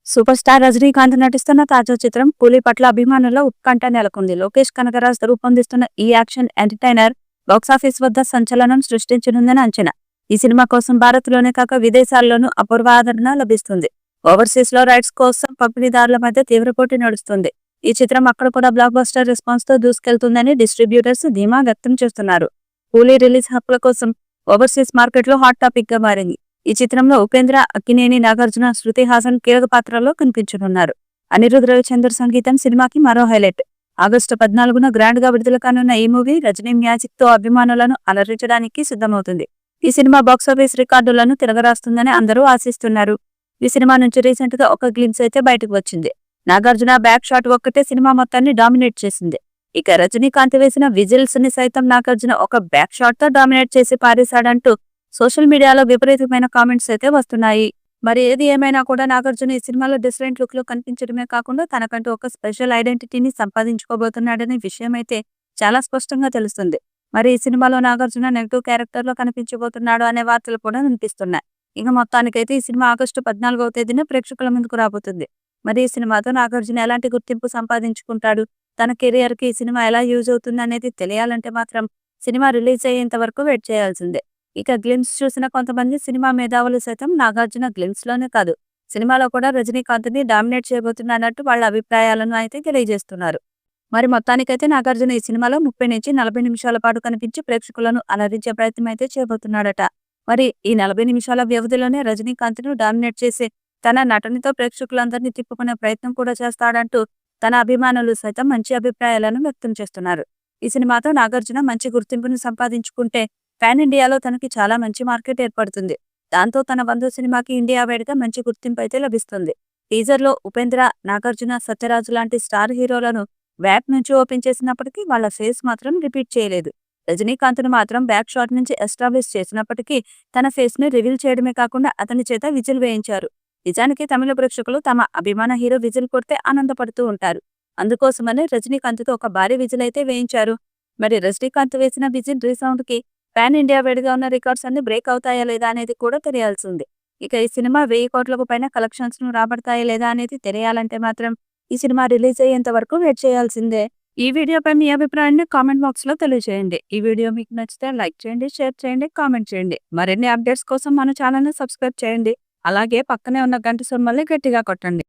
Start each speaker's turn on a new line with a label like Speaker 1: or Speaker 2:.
Speaker 1: Super star Rajinikanth నటిస్తున్న తాజా చిత్రం కూలీ పట్ల అభిమానుల్లో ఉత్కంఠ నెలకొంది. లోకేష్ కనగరాజ్ రూపొందిస్తున్న ఈ యాక్షన్ ఎంటర్టైనర్ బాక్సాఫీస్ వద్ద సంచలనం సృష్టించనుందని అంచనా. ఈ సినిమా కోసం భారత్లోనే కాక విదేశాల్లోనూ అపూర్వ ఆదరణ లభిస్తుంది. ఓవర్సీస్ లో రైట్స్ కోసం పంపిణీదారుల మధ్య తీవ్ర పోటీ నడుస్తుంది. ఈ చిత్రం అక్కడ కూడా బ్లాక్ బస్టర్ రెస్పాన్స్ తో దూసుకెళ్తుందని డిస్ట్రిబ్యూటర్స్ ధీమా వ్యక్తం చేస్తున్నారు. కూలీ రిలీజ్ హక్కుల కోసం ఓవర్సీస్ మార్కెట్ లో హాట్ టాపిక్ గా మారింది. ఈ చిత్రంలో ఉపేంద్ర, అక్కినేని నాగార్జున, శృతి హాసన్ కీలక పాత్రల్లో కనిపించనున్నారు. అనిరుద్ రవిచందర్ సంగీతం సినిమాకి మరో హైలైట్. ఆగస్టు 14న గ్రాండ్ గా విడుదల కానున్న ఈ మూవీ రజనీ మ్యాజిక్ తో అభిమానులను అలరించడానికి సిద్ధమవుతుంది. ఈ సినిమా బాక్సాఫీస్ రికార్డులను తిరగరాస్తుందని అందరూ ఆశిస్తున్నారు. ఈ సినిమా నుంచి రీసెంట్ గా ఒక గ్లిమ్స్ అయితే బయటకు వచ్చింది. నాగార్జున బ్యాక్ షాట్ ఒక్కటే సినిమా మొత్తాన్ని డామినేట్ చేసింది. ఇక రజనీకాంత్ వేసిన విజిల్స్ ని సైతం నాగార్జున ఒక బ్యాక్ షాట్ తో డామినేట్ చేసి పారేశాడంటూ సోషల్ మీడియాలో విపరీతమైన కామెంట్స్ అయితే వస్తున్నాయి. మరి ఏది ఏమైనా కూడా నాగార్జున ఈ సినిమాలో డిఫరెంట్ లుక్ లో కనిపించడమే కాకుండా తనకంటూ ఒక స్పెషల్ ఐడెంటిటీని సంపాదించుకోబోతున్నాడనే విషయం అయితే చాలా స్పష్టంగా తెలుస్తుంది. మరి ఈ సినిమాలో నాగార్జున నెగటివ్ క్యారెక్టర్ లో కనిపించబోతున్నాడు అనే వార్తలు కూడా వినిపిస్తున్నాయి. ఇక మొత్తానికైతే ఈ సినిమా ఆగస్టు 14వ తేదీన ప్రేక్షకుల ముందుకు రాబోతుంది. మరి ఈ సినిమాతో నాగార్జున ఎలాంటి గుర్తింపు సంపాదించుకుంటాడు, తన కెరియర్ కి ఈ సినిమా ఎలా యూజ్ అవుతుంది అనేది తెలియాలంటే మాత్రం సినిమా రిలీజ్ అయ్యేంత వరకు వెయిట్ చేయాల్సిందే. ఇక గ్లిమ్స్ చూసిన కొంతమంది సినిమా మేధావులు సైతం నాగార్జున గ్లిమ్స్ లోనే కాదు సినిమాలో కూడా రజనీకాంత్ ని డామినేట్ చేయబోతున్నట్టు వాళ్ళ అభిప్రాయాలను అయితే తెలియజేస్తున్నారు. మరి మొత్తానికైతే నాగార్జున ఈ సినిమాలో 30 నుంచి 40 నిమిషాల పాటు కనిపించి ప్రేక్షకులను అలరించే ప్రయత్నం అయితే చేయబోతున్నాడట. మరి ఈ 40 నిమిషాల వ్యవధిలోనే రజనీకాంత్ ను డామినేట్ చేసి తన నటనతో ప్రేక్షకులందరినీ తిప్పుకునే ప్రయత్నం కూడా చేస్తాడంటూ తన అభిమానులు సైతం మంచి అభిప్రాయాలను వ్యక్తం చేస్తున్నారు. ఈ సినిమాతో నాగార్జున మంచి గుర్తింపును సంపాదించుకుంటే పాన్ ఇండియాలో తనకి చాలా మంచి మార్కెట్ ఏర్పడుతుంది. దాంతో తన 100 సినిమాకి ఇండియా వైడ్గా మంచి గుర్తింపు అయితే లభిస్తుంది. టీజర్ లో ఉపేంద్ర, నాగార్జున, సత్యరాజు లాంటి స్టార్ హీరోలను బ్యాక్ నుంచి ఓపెన్ చేసినప్పటికీ వాళ్ళ ఫేస్ మాత్రం రిపీట్ చేయలేదు. రజనీకాంత్ ను మాత్రం బ్యాక్ షాట్ నుంచి ఎస్టాబ్లిష్ చేసినప్పటికీ తన ఫేస్ ని రివీల్ చేయడమే కాకుండా అతని చేత విజిల్ వేయించారు. నిజానికి తమిళ ప్రేక్షకులు తమ అభిమాన హీరో విజిల్ కొడితే ఆనందపడుతూ ఉంటారు. అందుకోసమనే రజనీకాంత్ తో ఒక భారీ విజిల్ అయితే వేయించారు. మరి రజనీకాంత్ వేసిన విజిల్ రీసౌండ్ కి పాన్ ఇండియా వేడిగా ఉన్న రికార్డ్స్ అన్ని బ్రేక్ అవుతాయా లేదా అనేది కూడా తెలియాల్సి ఉంది. ఇక ఈ సినిమా 1000 కోట్లకు పైన కలెక్షన్స్ ను రాబడతాయా లేదా అనేది తెలియాలంటే మాత్రం ఈ సినిమా రిలీజ్ అయ్యేంత వరకు వెయిట్ చేయాల్సిందే. ఈ వీడియోపై మీ అభిప్రాయాన్ని కామెంట్ బాక్స్ లో తెలియజేయండి. ఈ వీడియో మీకు నచ్చితే లైక్ చేయండి, షేర్ చేయండి, కామెంట్ చేయండి. మరిన్ని అప్డేట్స్ కోసం మన ఛానల్ ని సబ్స్క్రైబ్ చేయండి. అలాగే పక్కనే ఉన్న గంట సింబల్ని గట్టిగా కొట్టండి.